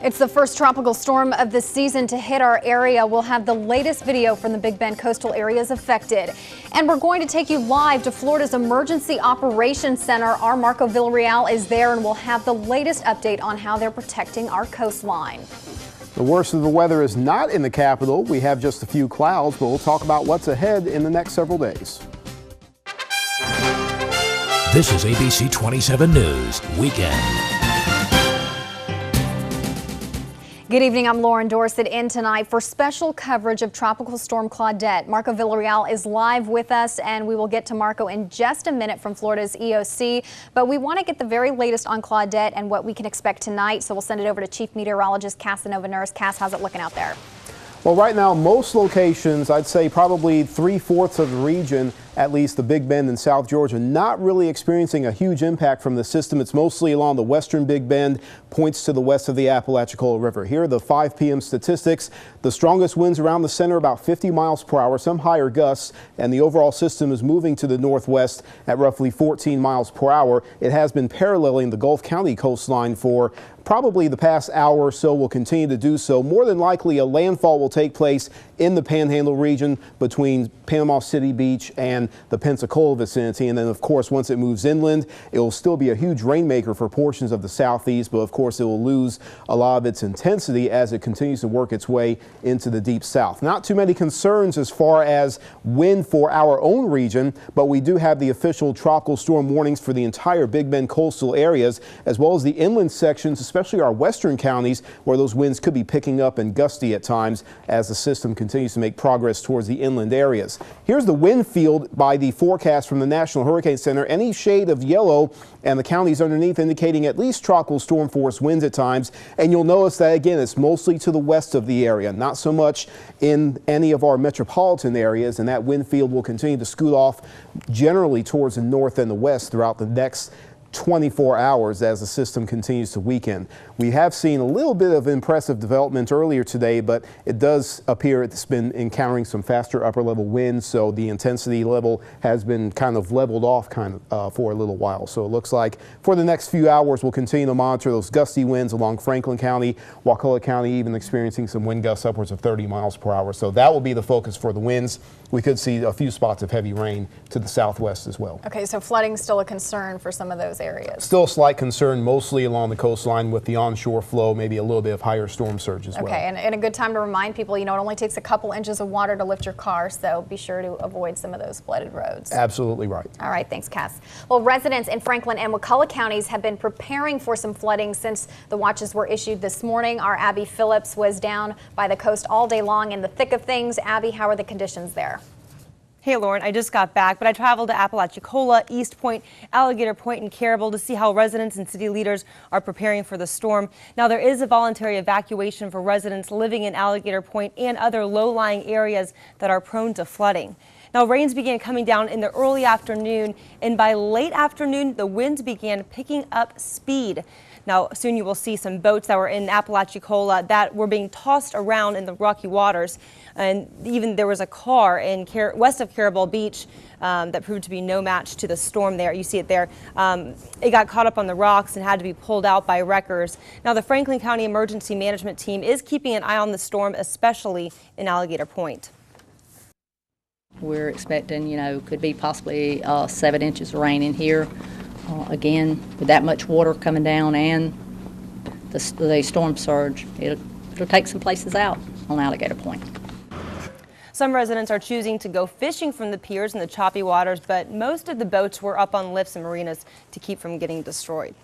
It's the first tropical storm of the season to hit our area. We'll have the latest video from the Big Bend coastal areas affected. And we're going to take you live to Florida's Emergency Operations Center. Our Marco Villarreal is there, and we'll have the latest update on how they're protecting our coastline. The worst of the weather is not in the capital. We have just a few clouds, but we'll talk about what's ahead in the next several days. This is ABC 27 News Weekend. Good evening, I'm Lauren Dorsett in tonight for special coverage of Tropical Storm Claudette. Marco Villarreal is live with us, and we will get to Marco in just a minute from Florida's EOC. But we want to get the very latest on Claudette and what we can expect tonight, so we'll send it over to Chief Meteorologist Casanova Nurse. Cass, how's it looking out there? Well, right now, most locations, I'd say probably 3/4 of the region, at least the Big Bend and South Georgia, not really experiencing a huge impact from the system. It's mostly along the western Big Bend, points to the west of the Apalachicola River. Here are the 5 p.m. statistics. The strongest winds around the center, about 50 miles per hour, some higher gusts, and the overall system is moving to the northwest at roughly 14 miles per hour. It has been paralleling the Gulf County coastline for probably the past hour or so, will continue to do so. More than likely, a landfall will take place in the Panhandle region between Panama City Beach and the Pensacola vicinity. And then, of course, once it moves inland, it will still be a huge rainmaker for portions of the southeast. But, of course, it will lose a lot of its intensity as it continues to work its way into the deep south. Not too many concerns as far as wind for our own region, but we do have the official tropical storm warnings for the entire Big Bend coastal areas, as well as the inland sections, especially our western counties, where those winds could be picking up and gusty at times as the system continues to make progress towards the inland areas. Here's the wind field by the forecast from the National Hurricane Center. Any shade of yellow and the counties underneath indicating at least tropical storm force winds at times. And you'll notice that, again, it's mostly to the west of the area, not so much in any of our metropolitan areas. And that wind field will continue to scoot off generally towards the north and the west throughout the next 24 hours as the system continues to weaken. We have seen a little bit of impressive development earlier today, but it does appear it's been encountering some faster upper level winds, so the intensity level has been kind of leveled off for a little while. So it looks like for the next few hours we'll continue to monitor those gusty winds along Franklin County, Wakulla County, even experiencing some wind gusts upwards of 30 miles per hour. So that will be the focus for the winds. We could see a few spots of heavy rain to the southwest as well. Okay, so flooding still a concern for some of those areas. Still a slight concern, mostly along the coastline with the onshore flow, maybe a little bit of higher storm surge as well. Okay, and a good time to remind people, you know, it only takes a couple inches of water to lift your car, so be sure to avoid some of those flooded roads. Absolutely right. All right, thanks, Cass. Well, residents in Franklin and Wakulla counties have been preparing for some flooding since the watches were issued this morning. Our Abby Phillips was down by the coast all day long in the thick of things. Abby, how are the conditions there? Hey Lauren, I just got back, but I traveled to Apalachicola, East Point, Alligator Point, and Caribou to see how residents and city leaders are preparing for the storm. Now, there is a voluntary evacuation for residents living in Alligator Point and other low-lying areas that are prone to flooding. Now, rains began coming down in the early afternoon, and by late afternoon, the winds began picking up speed. Now, soon you will see some boats that were in Apalachicola that were being tossed around in the rocky waters. And even there was a car in west of Caribou Beach that proved to be no match to the storm there. You see it there. It got caught up on the rocks and had to be pulled out by wreckers. Now, the Franklin County Emergency Management Team is keeping an eye on the storm, especially in Alligator Point. We're expecting, you know, could be possibly 7 inches of rain in here. Again, with that much water coming down and the storm surge, it'll take some places out on Alligator Point. Some residents are choosing to go fishing from the piers in the choppy waters, but most of the boats were up on lifts and marinas to keep from getting destroyed.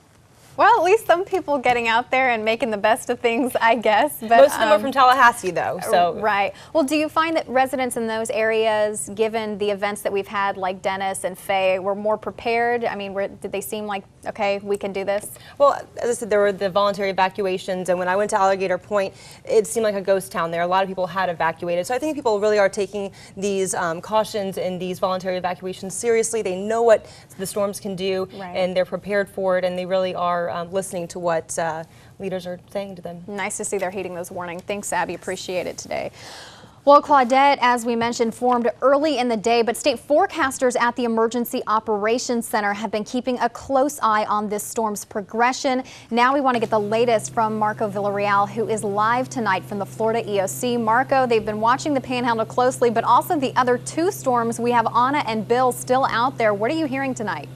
Well, at least some people getting out there and making the best of things, I guess. But, most of them are from Tallahassee, though. So right. Well, do you find that residents in those areas, given the events that we've had, like Dennis and Faye, were more prepared? I mean, did they seem like, okay, we can do this? Well, as I said, there were the voluntary evacuations, and when I went to Alligator Point, it seemed like a ghost town there. A lot of people had evacuated. So I think people really are taking these cautions and these voluntary evacuations seriously. They know what the storms can do, and they're prepared for it, and they really are listening to what leaders are saying to them. Nice to see they're heeding those warnings. Thanks, Abby. Appreciate it today. Well, Claudette, as we mentioned, formed early in the day, but state forecasters at the Emergency Operations Center have been keeping a close eye on this storm's progression. Now we want to get the latest from Marco Villarreal, who is live tonight from the Florida EOC. Marco, they've been watching the Panhandle closely, but also the other two storms. We have Anna and Bill still out there. What are you hearing tonight?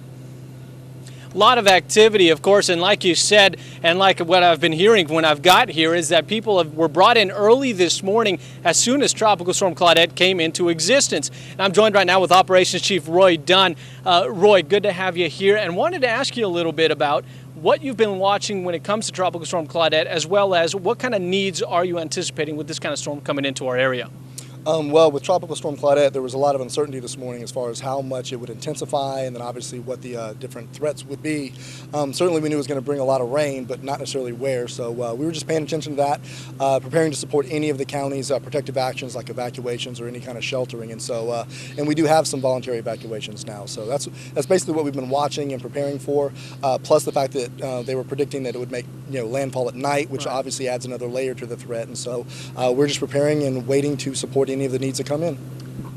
A lot of activity, of course, and like you said, and like what I've been hearing when I've got here, is that people were brought in early this morning as soon as Tropical Storm Claudette came into existence. And I'm joined right now with Operations Chief Roy Dunn. Roy, good to have you here, and wanted to ask you a little bit about what you've been watching when it comes to Tropical Storm Claudette, as well as what kind of needs are you anticipating with this kind of storm coming into our area? Well, with Tropical Storm Claudette, there was a lot of uncertainty this morning as far as how much it would intensify and then obviously what the different threats would be. Certainly we knew it was going to bring a lot of rain, but not necessarily where. So we were just paying attention to that, preparing to support any of the county's protective actions like evacuations or any kind of sheltering. And so, and we do have some voluntary evacuations now. So that's basically what we've been watching and preparing for, plus the fact that they were predicting that it would make landfall at night, which obviously adds another layer to the threat. And so we're just preparing and waiting to support any of the needs that come in.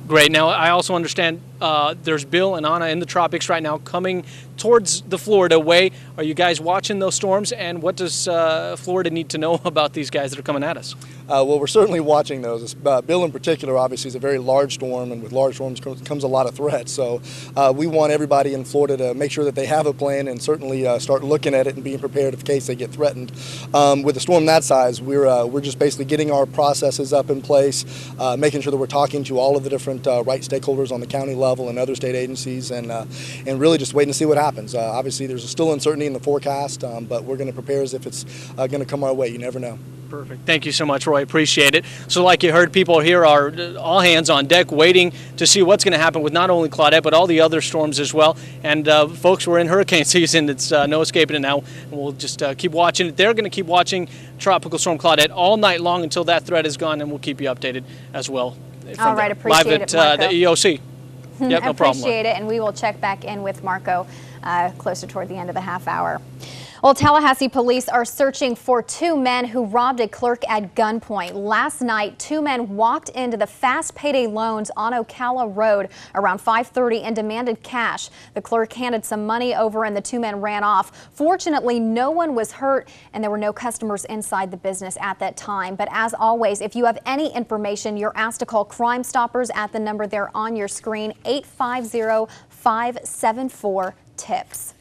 Great. Now, I also understand there's Bill and Anna in the tropics right now coming towards the Florida way. Are you guys watching those storms, and what does Florida need to know about these guys that are coming at us? Well, we're certainly watching those. Bill in particular, obviously, is a very large storm, and with large storms comes a lot of threats. So we want everybody in Florida to make sure that they have a plan and certainly start looking at it and being prepared in case they get threatened. With a storm that size, we're just basically getting our processes up in place, making sure that we're talking to all of the different right stakeholders on the county level and other state agencies, and really just waiting to see what happens. Obviously, there's still uncertainty in the forecast, but we're going to prepare as if it's going to come our way. You never know. Perfect. Thank you so much, Roy. Appreciate it. So like you heard, people here are all hands on deck waiting to see what's going to happen with not only Claudette, but all the other storms as well. And folks, we're in hurricane season. It's no escaping it now. We'll just keep watching it. They're going to keep watching Tropical Storm Claudette all night long until that threat is gone, and we'll keep you updated as well. All right, appreciate it, live at Marco. the EOC. Yep, no problem. Appreciate it, and we will check back in with Marco closer toward the end of the half hour. Well, Tallahassee police are searching for two men who robbed a clerk at gunpoint. Last night, two men walked into the Fast Payday Loans on Ocala Road around 5:30 and demanded cash. The clerk handed some money over and the two men ran off. Fortunately, no one was hurt and there were no customers inside the business at that time. But as always, if you have any information, you're asked to call Crime Stoppers at the number there on your screen, 850-574-TIPS.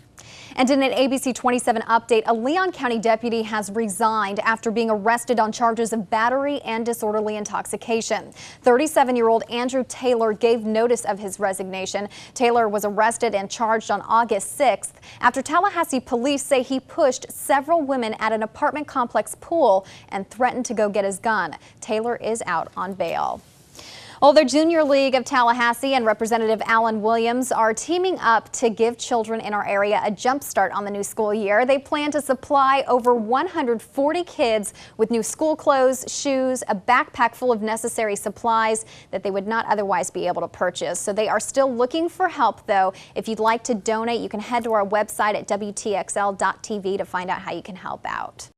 And in an ABC 27 update, a Leon County deputy has resigned after being arrested on charges of battery and disorderly intoxication. 37-year-old Andrew Taylor gave notice of his resignation. Taylor was arrested and charged on August 6th after Tallahassee police say he pushed several women at an apartment complex pool and threatened to go get his gun. Taylor is out on bail. Well, the Junior League of Tallahassee and Representative Alan Williams are teaming up to give children in our area a jump start on the new school year. They plan to supply over 140 kids with new school clothes, shoes, a backpack full of necessary supplies that they would not otherwise be able to purchase. So they are still looking for help, though. If you'd like to donate, you can head to our website at WTXL.TV to find out how you can help out.